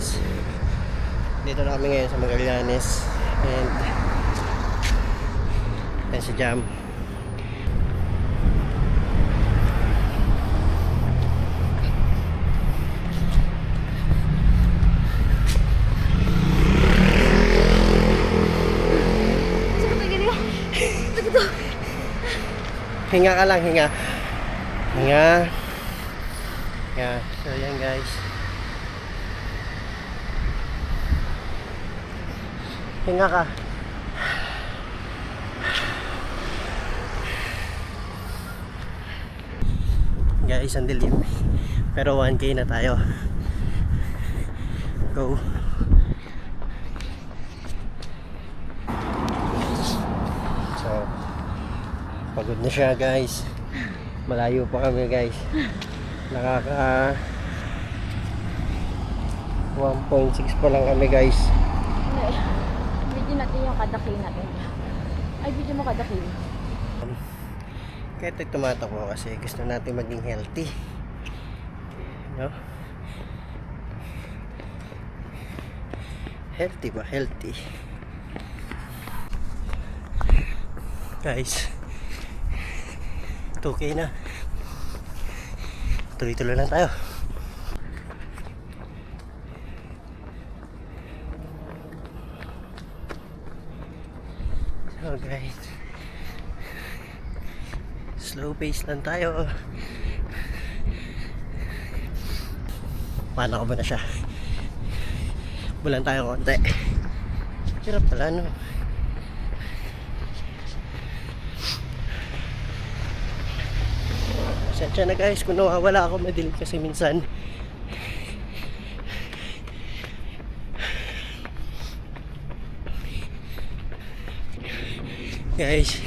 guys, dito na kami ngayon sa Magallanes. And yan si Jam. Hinga ka lang, hinga. Hinga. Yeah, so yan guys. Hinga ka. Guys, ang dilim. Pero 1K na tayo. Go. So, pagod na siya guys. Malayo pa kami guys. Nakaka 1.6 pa lang kami guys. Video natin yung kadaki natin. Ay, video mo kadaki. Kaya ito tumatakbo kasi gusto natin maging healthy, no? Healthy ba? Healthy guys. 2K na. Tuloy-tuloy lang tayo. So guys, slow pace lang tayo. Paano ko ba na siya? Bulan tayo konti. Hirap pala, no? Sensya na guys kung nawawala ako, madilim kasi minsan. Guys,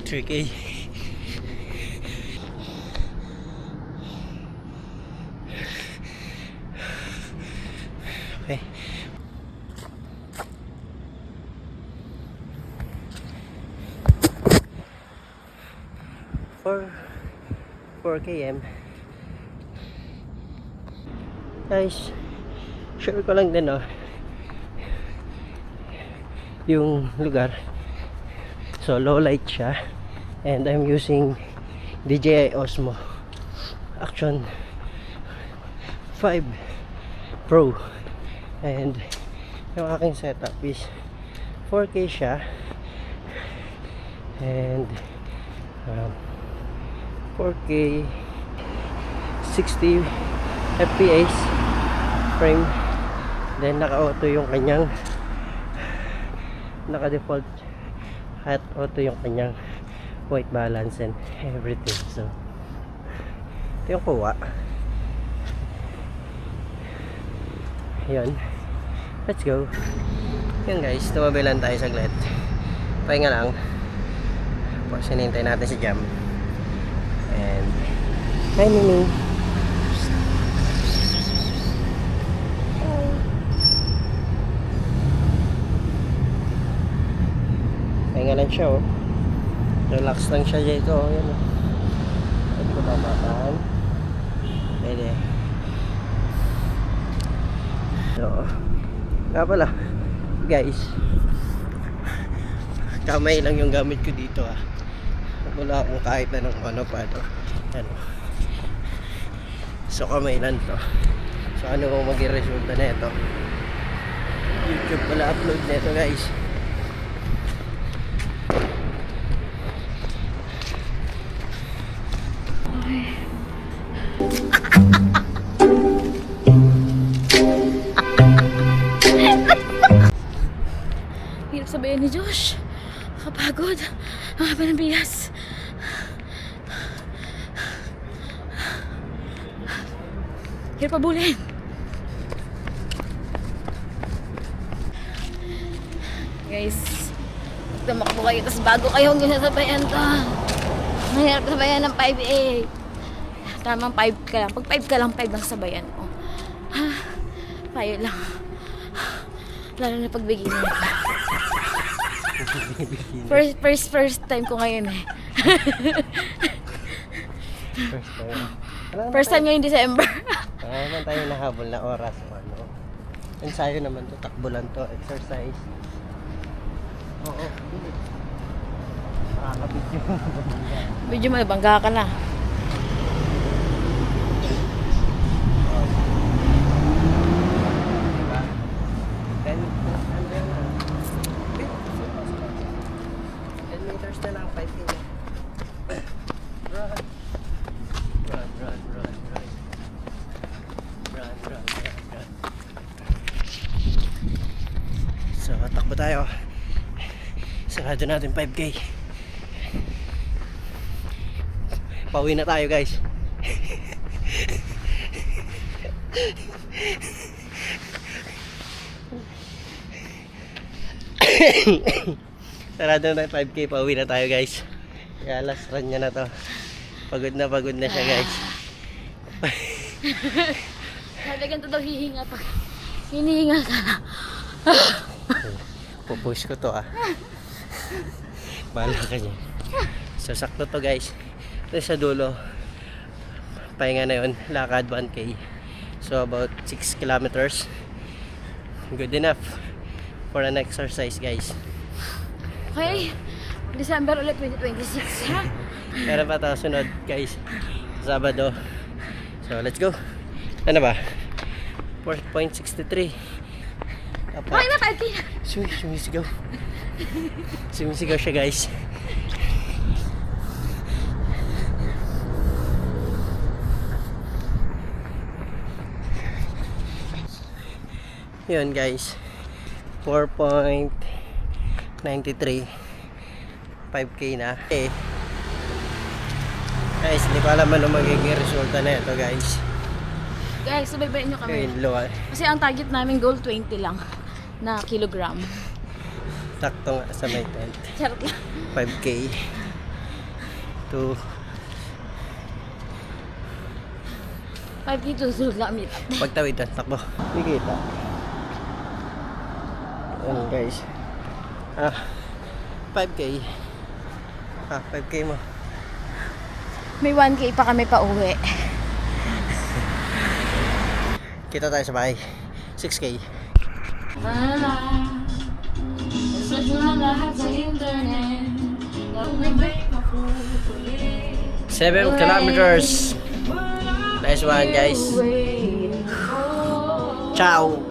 3K. Okay. 4 km. Guys, share ko lang din yung lugar. So low light siya, and I'm using DJI Osmo Action 5 Pro, and yung aking setup is 4K siya, and 4K 60 FPS frame, then naka-auto yung kanyang, naka-default at auto yung kanyang white balance and everything. So ito yung kuha. Yun, let's go. Yun guys, tumabi lang tayo saglit, pahinga lang. Tapos hinintay natin si Jam. And hi Mimi. Pahinga lang siya, oh. Relax lang siya dito, oh. Yan, oh. Pwede ko papataan. Pwede. So, nga pala guys, kamay lang yung gamit ko dito, ah. Wala akong kahit anong ano pa ito. Ano. So kamay lang to. So ano kung maging resulta na ito? YouTube pala upload na ito guys. Hirap sabihin ni Josh. Kapagod. Ang haba ng bilas. Hirap pabulin. Guys, tumakbo kayo, tapos bago kayo hanggang sasabayan to. Mahirap sabayan ng 5-8. Tamang 5 ka lang. Pag 5 ka lang, 5 lang sabayan mo. Payo lang. Lalo na pag beginner ka. First time ko ngayon eh. First time. First time ngayong December. Wala naman tayo nahabol na oras. Ano. Ensayo naman to, takbo lang to, exercise. Oo. Nakakabidyo. Medyo malabangga ka na. Diba? Then, ano yan na? 10 meters na lang, 5 meters. Run. Run, run, run, run. Run, run, run, run. So, takbo tayo. Sarado natin 5K. Pauwi na tayo, guys. Sarado na tayo 5K, pauwi na tayo, guys. Kaya last run niya na to. Pagod na siya, guys. Sabi ganito daw hihinga pa. Hinihinga ka na. Pupush ko to, ah. Bahala ka niya. So, sakto to, guys. Ito sa dulo. Pahinga na yun. Lakad 1K. So, about 6 kilometers. Good enough for an exercise, guys. Okay. December ulit 2026, ha? Meron pa tayo sunod, guys. Sabado. So, let's go. Ano ba? 4.63. Okay na, 5K na. Sumisigaw. Sumisigaw siya, guys. Yun, guys. 4.93. 5K na. Okay. Guys, hindi ko alam ano magiging resulta na ito, guys. Guys, subaybayin nyo kami. Okay, luwa. Kasi ang target namin goal 20 lang na kilogram. Sakto nga sa may tent. Charot lang. 5K to 5K to susunod lang meet up. pagtawitan, takbo. Hindi kita. Ayan, guys. 5K. 5K mo. May 1K pa kami pa uwi. Kita tayo sa bahay. 6K. Search mo na lahat sa internet. 7 kilometers. Nice one, guys. Ciao.